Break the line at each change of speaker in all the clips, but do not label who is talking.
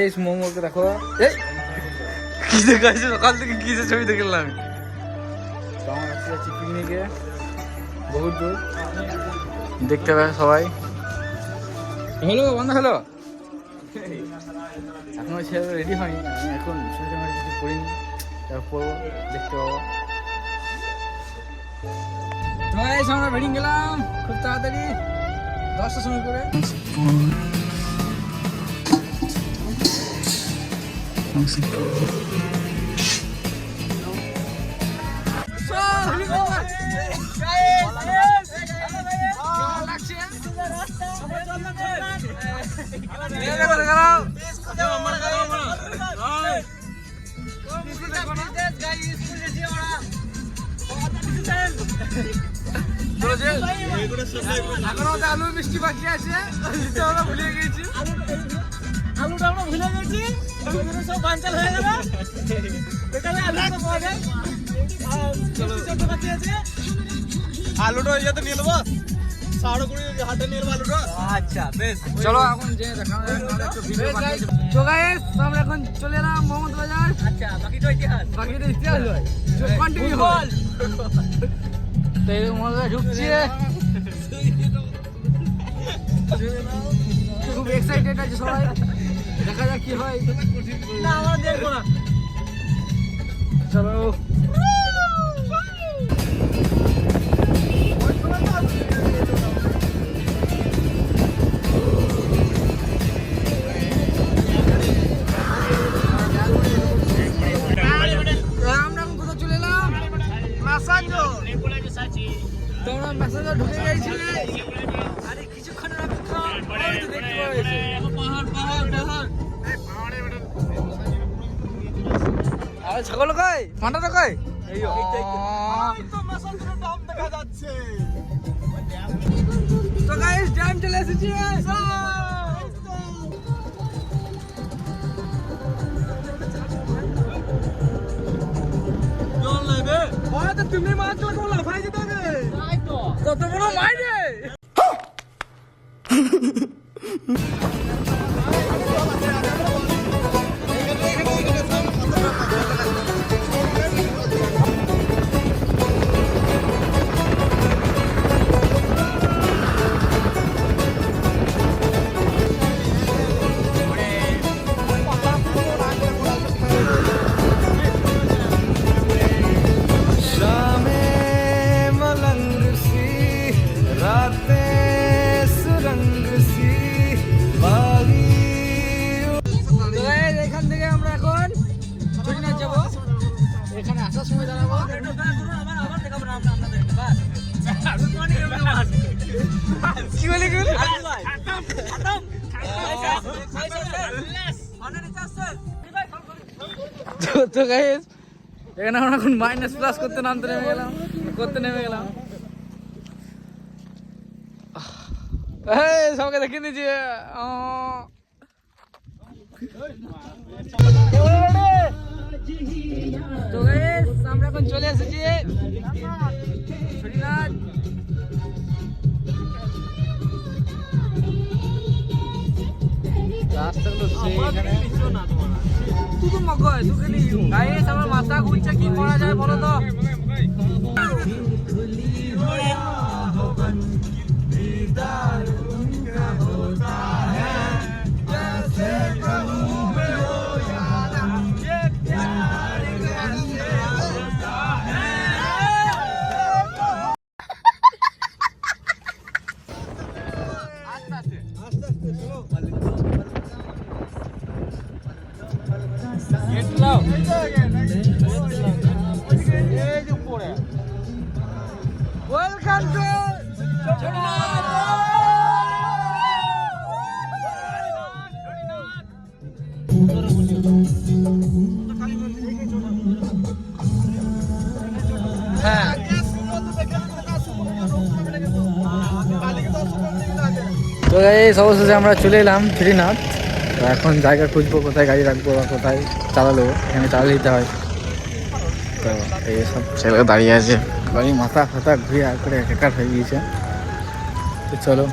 Guys মোমোকে দেখো, এই কি দেখাইছো সকাল থেকে, কিসে ছবি দেখলাম আমি। তো আমরা যাচ্ছি পিকনিকে, বহুত দূর, দেখতে পাবে সবাই। হ্যালো বন্ধু, হ্যালো। এখনো সে রেডি হয়নি, আমি এখন সোশ্যাল মিডিয়া কিছু করিনি, তারপর দেখতে পাবো। তো গাইস আমরা বেরিয়ে গেলাম খুব তাড়াতাড়ি 10টার সময় করে। আলু মিষ্টি বাকি আছে, আমরা ভুলে গেছি, আলুটা আমরা ভুলে গেছি, সব বাঞ্চাল হয়ে গেল। আলুটা ইয়েতে নিয়ে নেবো, হাটে নিয়ে নেবো আলুটা। আচ্ছা বেশ, চলো এখন যে আমরা এখন চলে এলাম মোহাম্মদ বাজার। আচ্ছা বাকিটা ইতিহাস, হয় কন্টিনিউ হল। তো এই মজা ঢুকছি, খুব এক্সাইটেড আছে সবাই, দেখা যাক কি হয়। না আমরা দেখবো না, চলো। আমরা কোথাও চলে এলাম, তোমরা মেসেঞ্জার ঢুকে গেছি। আরে কিছুক্ষণের অপেক্ষা, দেখতে পাবে পাহাড় পাহাড় পাহাড়। আরে ছাগল কই, পান্ডাটা কই? এই তো মেসেঞ্জারের দাম দেখা যাচ্ছে। তো গাইস ড্যাম চলে এসেছি, জল নেবে। ওই তো তুমি মাছ তো লাফাই দিতে হবে, তাই তো কত বড় মাইরে। এখানে আসার সময় দাঁড়াবো, কি বলে কি বলে। তো গাইস এখানে আমরা এখন মাইনাস প্লাস করতে নেমে গেলাম। সবাইকে দেখিয়ে দিয়েছি। তো গাইস আমরা এখন চলে এসেছি শরীনাথ। রাস্তাগুলো তুই তো মগজ, গাইস আমার মাথা ঘুরছে, কি করা যায় বলো তো। ওয়েলকাম টু হ্যাঁ। তো এই অবশেষে আমরা চলে এলাম শ্রীনাথ। তো এখন জায়গা খুঁজবো, কোথায় গাড়ি রাখবো বা কোথায় চালালো, এখানে চালা দিতে হয়। তো এই সব ছেলে দাঁড়িয়ে আছে, গাড়ি মাথা ফাথা ঘুরে করে একাকার হয়ে গিয়েছে। তো চলো,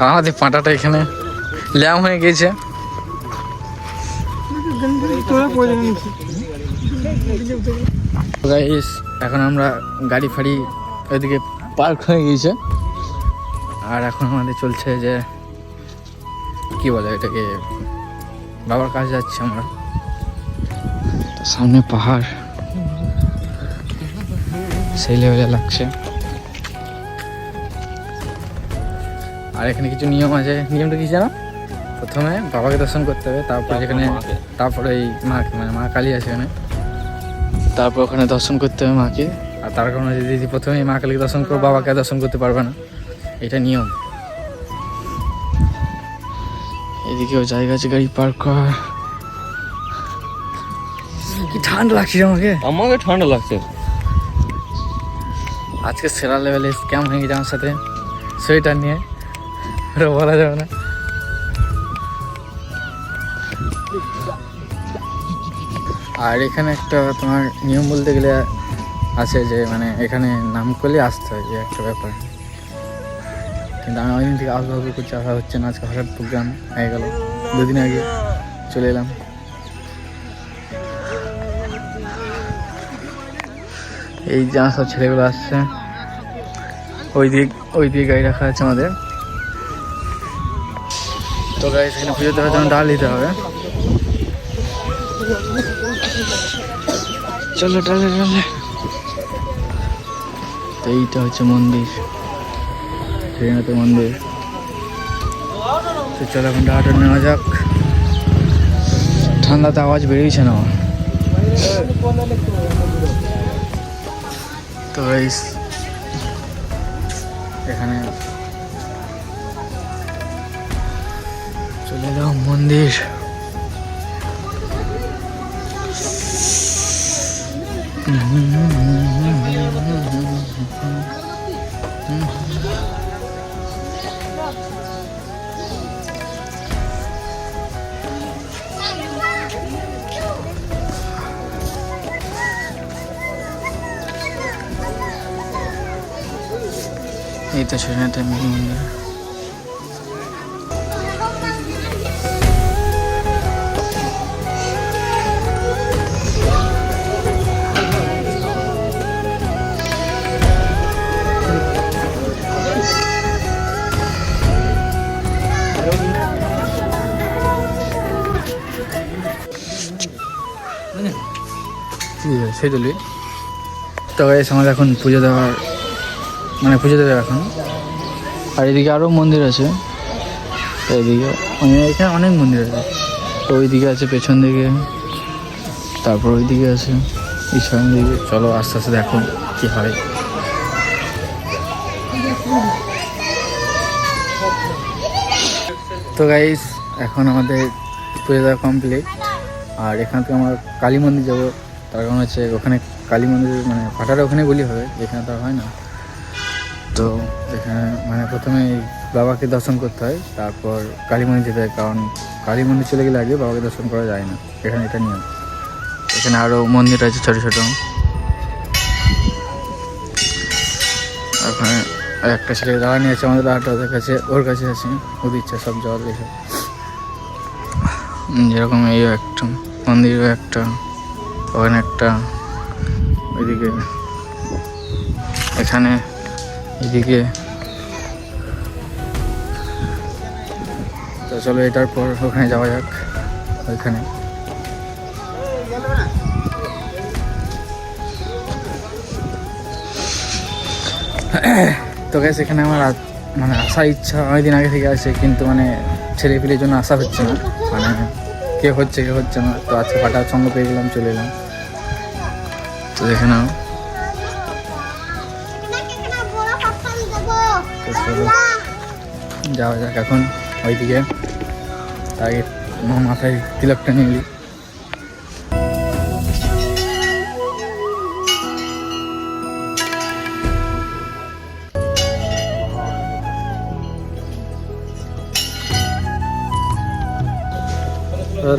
আমাদের পাঁটাটা এখানে ল্যাম হয়ে গিয়েছে, গাইস এখন আমরা গাড়ি ফাড়ি ওইদিকে পার্ক হয়ে গিয়েছে, আর এখন আমাদের চলছে যে কি বলে এটাকে, বাবার কাছে যাচ্ছি আমরা। সামনে পাহাড় সেই লেভেলে লাগছে। আর এখানে কিছু নিয়ম আছে। নিয়মটা কি জানো? প্রথমে বাবাকে দর্শন করতে হবে, তারপর যেখানে তারপরে এই মাকে মানে মা কালী আছে এখানে, তারপর ওখানে দর্শন করতে হবে মাকে। আর তার কারণে যদি প্রথমে মা কালীকে দর্শন করো, বাবাকে দর্শন করতে পারবে না, এটা নিয়ম। এদিকেও জায়গা আছে গাড়ি পার্ক করার। কি ঠান্ডা লাগছে আমাকে।
আমাকে ঠান্ডা লাগছে।
আজকে সেরা লেভেলে স্ক্যাম হয়ে গেছে আমার সাথে সোয়েটার নিয়ে, ওটা বলা যাবে না। আর এখানে একটা তোমার নিয়ম বলতে গেলে আছে যে মানে এখানে নাম করলে আসতে হয়, যে একটা ব্যাপার। কিন্তু আমি ওই দিন থেকে আসবো করছি, আসা হচ্ছে না। আজকে হঠাৎ প্রোগ্রাম হয়ে গেল, দুদিন আগে চলে এলাম। এই যে সব ছেলেগুলো আসছে, ওই দিকে গাড়ি রাখা আছে আমাদের। তো গাড়ি সেখানে পুজো দেওয়ার জন্য ডাল দিতে হবে। চলো ডালে ডালে। তো এইটা হচ্ছে মন্দির, শ্রীনাথ মন্দির। তো চলো এখন ডালটা নেওয়া যাক। ঠান্ডাতে আওয়াজ বেরিয়েছে না আমার। তো এখানে চলে যাও মন্দির। এই তো শ্রীনাথের মন্দির। সেদুলি তো আমাদের এখন পুজো দেওয়ার মানে পুজো দেবে এখন। আর এদিকে আরও মন্দির আছে, এইদিকে এখানে অনেক মন্দির আছে। তো ওইদিকে আছে পেছন দিকে, তারপর ওইদিকে আছে এই সামনের দিকে। চলো আস্তে আস্তে দেখো কি হয়। তো গাইস এখন আমাদের পুজো দেওয়া কমপ্লিট। আর এখান থেকে আমরা কালী মন্দির যাবো। তার কারণ হচ্ছে ওখানে কালী মন্দির মানে ফাটারে ওখানে বলি হবে, যেখানে তো হয় না। তো এখানে মানে প্রথমে বাবাকে দর্শন করতে হয়, তারপর কালী মন্দির যেতে হয়। কারণ কালী মন্দির চলে গেলে আগে বাবাকে দর্শন করা যায় না, এখানে এটা নিয়ম। এখানে আরও মন্দির আছে ছোটো ছোটো। ওখানে একটা ছেলে দাঁড়ানি আছে আমাদের ওদের কাছে, ওর কাছে আছে ও দিচ্ছে সব জল এসব। যেরকম এই একটা মন্দির, একটা ওখানে একটা, ওইদিকে এখানে এদিকে। তো চলো এটার পর ওখানে যাওয়া যাক। ওইখানে তো গ্যাস এখানে আমার মানে আসার ইচ্ছা অনেকদিন আগে থেকে আছে, কিন্তু মানে ছেলে পিলের জন্য আসা হচ্ছে না, মানে কে হচ্ছে না। তো আজকে হঠাৎ সঙ্গে পেয়ে গেলাম, চলে এলাম। তো দেখে নাও, যাওয়া যাক এখন ওইদিকে। আগে মাথায় তিলকটা নিয়ে নিই।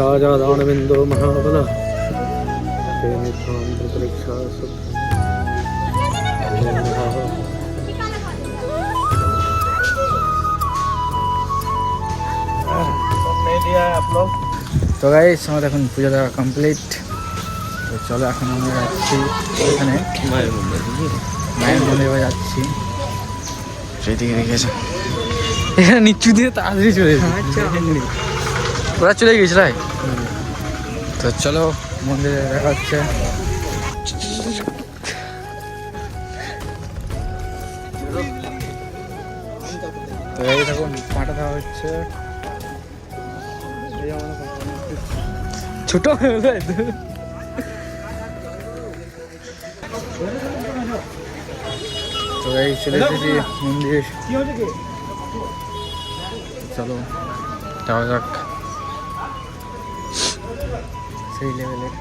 राजा दानविंदो महाबल
आप लोग
তো গাইস আমাদের এখন পুজো দেওয়া কমপ্লিট। তো চলো এখন আমরা যাচ্ছি এখানে মায়ের মন্দিরে যাচ্ছি। সেদিকে রেখেছে এখানে নিচু দিয়ে তাড়াতাড়ি চলে ওরা চলে গেছিল। তো চলো মন্দিরে দেখা হচ্ছে। তো এই দেখুন পাটা দেওয়া হচ্ছে ছোট হয়ে যায়। তো এই চলে এসেছি মন্দির। চলো যাওয়া যাক সেই লেভেলের।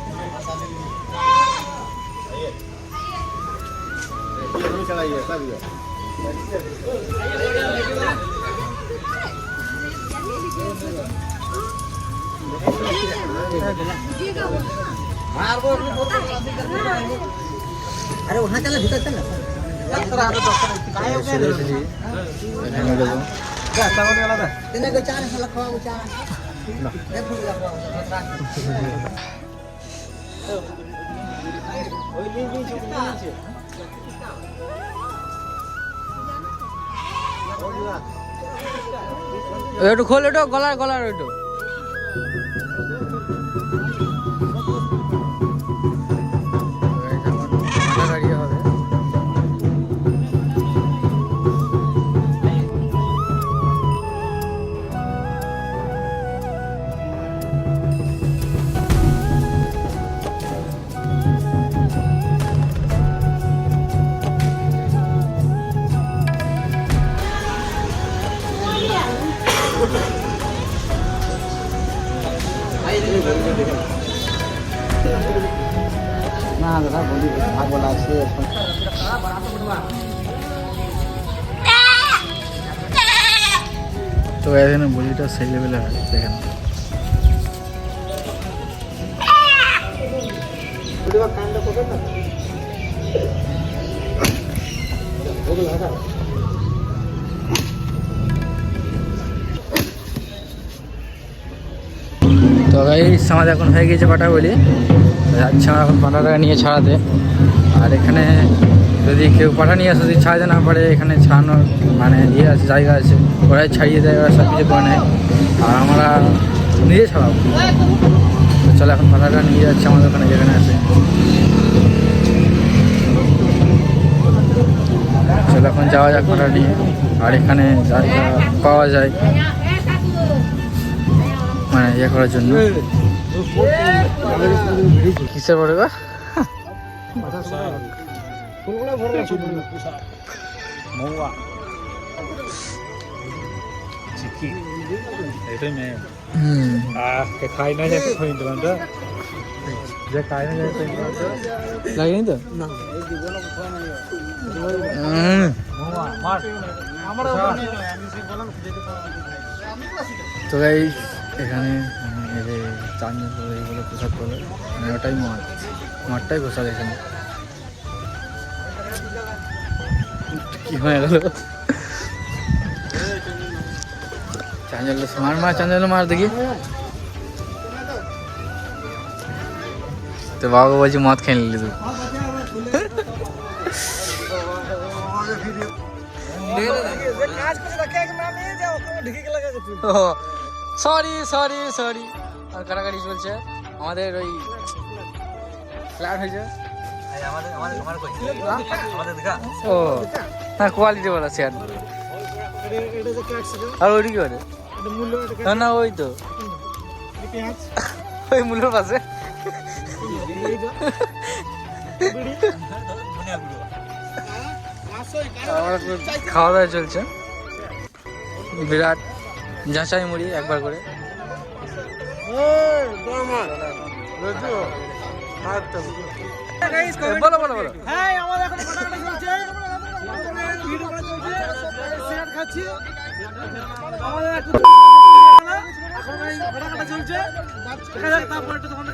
अरे वहाँ चल भीतर चल
चले एसेছি এখানে যাবো।
तेने को चार साल खवा वो चार
না
एक फुट लगा ओए ली नीचे
একটু খোল, একটু গলার একটু।
ना दादा बोली भाग वाला से
তো এখানে বলিটা সেই লেভেলে হয় দেখেন।
बुढ़वा कांड को कर ना वो लगा
তো গাইস আমাদের এখন হয়ে গেছে পাটা বলি। যাচ্ছি আমরা এখন পাটাটা নিয়ে ছাড়াতে। আর এখানে যদি কেউ পাঠা নিয়ে আসে, যদি ছাড়াতে না পারে এখানে ছাড়ানোর মানে ইয়ে আছে, জায়গা আছে, ওরাই ছাড়িয়ে দেয়, ওরা সব কিছু করে নেয়। আর আমরা নিজে ছাড়াবো। তো চলো এখন পাটাটা নিয়ে যাচ্ছি আমাদের ওখানে যেখানে আছে। চলো এখন যাওয়া যাক পাটা নিয়ে। আর এখানে জায়গা পাওয়া যায় মানে ইয়ে করার জন্য। কিসের পরে গো? লাগেনি তো? তো গাইস এখানে এই যে চাঞ্জল বলে এইগুলো প্রসাদ বলে, মানে ওটাই মাঠটাই প্রসাদ। এখানে কি হয়ে গেল? চাঞ্জল চাঞ্জল মার দেখি। তো বাবা বলছি মদ খেয়ে নিলি তুই। সরি আর কাটাকাটি চলছে আমাদের। ওই ফ্ল্যাট হয়েছে ও হ্যাঁ, কোয়ালিটি বলা শেয়ার। আর ওইটি কি করে না ওই তো ওই মূল্যর পাশে খাওয়া দাওয়া চলছে। বিরাট যাচাই মুড়ি একবার করে। বলো বলো বলো।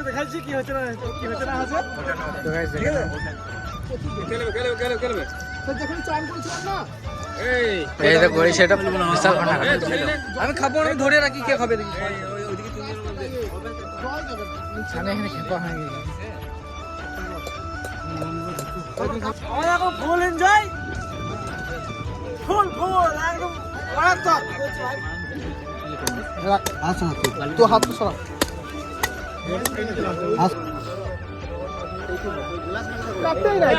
দেখাচ্ছি কি হচ্ছে না
আমি খাবো, আমি ধরে রাখি, কে খাবে দেখি। সামনে এখানে খেপা হয়ে গেছে।
আমরা এখন ফুল এনজয়, ফুল ফুল একদম মারাত্মক। আচ্ছা তো হাত তো সরা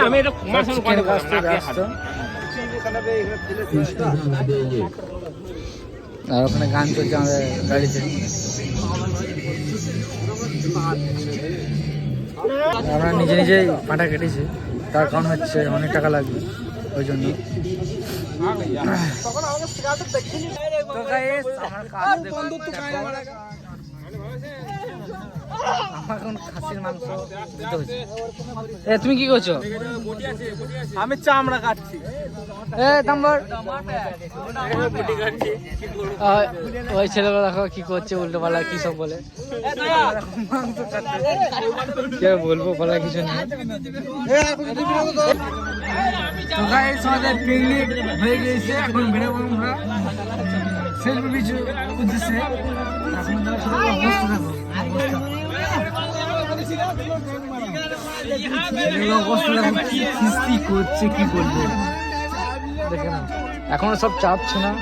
আমি এটা মাছের
চিকেন কাস্তে ব্যস্ত। আর ওখানে গান চলছে আমাদের গাড়িতে। আমরা নিজে নিজেই পাটা কেটেছি, তার কারণ হচ্ছে অনেক টাকা লাগবে ওই জন্য। তো guys, আমার কাজ দেখুন, আমার এখন খাসির মাংস দিতে হচ্ছে। এ তুমি কি করছো?
আমি চামড়া কাটছি।
এ নাম্বার ওই ছেলেগুলো দেখো কি করছে, উল্টো পাল্টা কি সব বলে। কে বলবো, বলার কিছু নেই। তো গাইস, আমাদের পিকনিক হয়ে গিয়েছে, এখন বেরোবো আমরা সেলফি পিছু উদ্দেশ্যে। এখন তারা শুধু অবস্থা দেখো, অবস্থা দেখো কি খিস্তি করছে, কি করবে দেখে না। এখনো সব চাপছে না।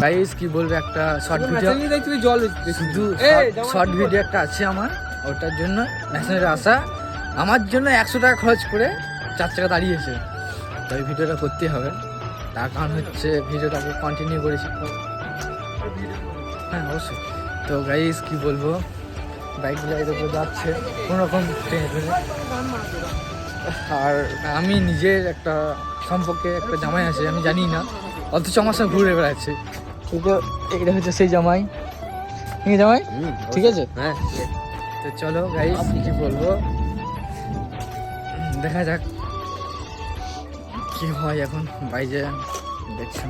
গাইস কি বলবো, একটা শর্ট ভিডিও,
জল
শুধু শর্ট ভিডিও একটা আছে আমার, ওটার জন্য ন্যাশনালে আসা। আমার জন্য 100 টাকা খরচ করে 4 টাকা দাঁড়িয়েছে। তো এই ভিডিওটা করতেই হবে, তার কারণ হচ্ছে ভিডিওটাকে কন্টিনিউ করেছি। হ্যাঁ অবশ্যই। তো গাইস কি বলবো, বাইকগুলো এর উপর যাচ্ছে কোনোরকম ট্রেনে ট্রেনে। আর আমি নিজের একটা সম্পর্কে একটা জামাই আছে, আমি জানি না, অথচ আমার সঙ্গে ঘুরে বেড়াচ্ছে। কিন্তু এটা হচ্ছে সেই জামাই, ঠিক আছে জামাই? ঠিক আছে, হ্যাঁ। তো চলো গাইস কি বলবো, দেখা যাক কি হয়। এখন বাইরে দেখছেন।